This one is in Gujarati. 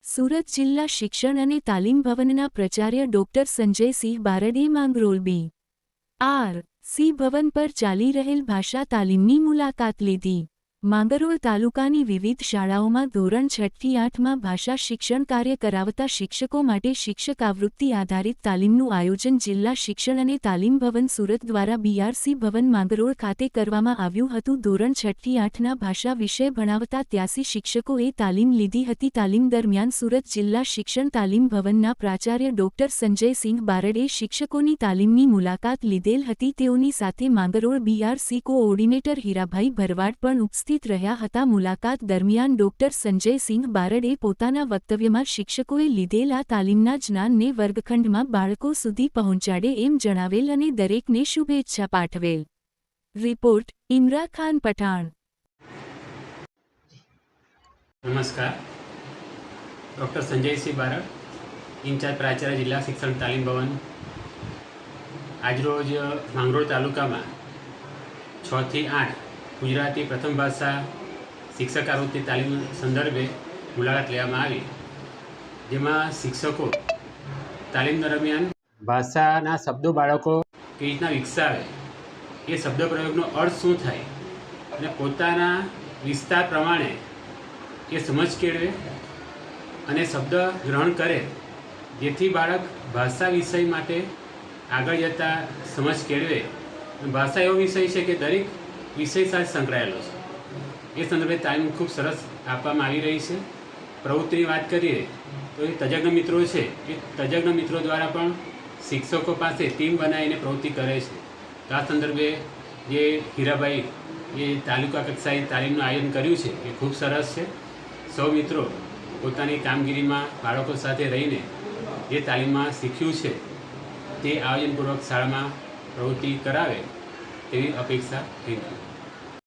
સુરત જિલ્લા શિક્ષણ અને તાલીમ ભવનના પ્રાચાર્ય ડોક્ટર સંજયસિંહ બારડે માંગરોળ બી.આર.સી. ભવન પર ચાલી રહેલ ભાષા તાલીમની મુલાકાત લીધી. માંગરોળ તાલુકાની વિવિધ શાળાઓમાં ધોરણ 6 થી 8માં ભાષા શિક્ષણ કાર્ય કરાવતા શિક્ષકો માટે શિક્ષક આવૃત્તિ આધારિત તાલીમનું આયોજન જિલ્લા શિક્ષણ અને તાલીમ ભવન સુરત દ્વારા બી.આર.સી. ભવન માંગરોળ ખાતે કરવામાં આવ્યું હતું. ધોરણ 6 થી 8ના ભાષા વિષય ભણાવતા 83 શિક્ષકોએ તાલીમ લીધી હતી. તાલીમ દરમિયાન સુરત જિલ્લા શિક્ષણ તાલીમ ભવનના પ્રાચાર્ય ડોક્ટર સંજયસિંહ બારડે શિક્ષકોની તાલીમની મુલાકાત લીધેલ હતી. તેઓની સાથે માંગરોળ બી.આર.સી. કોઓર્ડિનેટર હીરાભાઈ ભરવાડ પણ ઉપસ્થિત રહ્યા હતા. મુલાકાત દરમિયાન ડોક્ટર સંજયસિંહ બારડે પોતાના વક્તવ્યમાં શિક્ષકોએ લીધેલ આ તાલીમના જ્ઞાનને વર્ગખંડમાં બાળકો સુધી પહોંચાડે એમ જણાવેલ અને દરેકને શુભેચ્છા પાઠવેલ. રિપોર્ટ ઇમરા ખાન પઠાણ. નમસ્કાર. ડૉક્ટર સંજયસિંહ બારડ, ઇન્ચાર્જ પ્રાચાર્ય જિલ્લા શિક્ષણ તાલીમ ભવન. આજરોજ માંગરોળ તાલુકામાં 6 થી 8 ગુજરાતી પ્રથમ ભાષા શિક્ષક આવૃત્તિ તાલીમ સંદર્ભે મુલાકાત લેવામાં આવી, જેમાં શિક્ષકો તાલીમ દરમિયાન ભાષાના શબ્દો બાળકો કેવી રીતના વિકસાવે, એ શબ્દ પ્રયોગનો અર્થ શું થાય અને પોતાના વિસ્તાર પ્રમાણે એ સમજ કેળવે અને શબ્દ ગ્રહણ કરે, જેથી બાળક ભાષા વિષય માટે આગળ જતાં સમજ કેળવે. ભાષા એવો વિષય છે કે દરેક વિષય સાથે સંકળાયેલો છે. એ સંદર્ભે તાલીમ ખૂબ સરસ આપવામાં આવી રહી છે. પ્રવૃત્તિની વાત કરીએ તો એ તજજ્ઞ મિત્રો છે, એ તજજ્ઞ મિત્રો દ્વારા પણ શિક્ષકો પાસે ટીમ બનાવીને પ્રવૃત્તિ કરે છે. તો આ સંદર્ભે જે હીરાભાઈ એ તાલુકા કક્ષાએ તાલીમનું આયોજન કર્યું છે એ ખૂબ સરસ છે. સૌ મિત્રો પોતાની કામગીરીમાં બાળકો સાથે રહીને જે તાલીમમાં શીખ્યું છે તે આયોજનપૂર્વક શાળામાં પ્રવૃત્તિ કરાવે તેવી અપેક્ષા થઈ.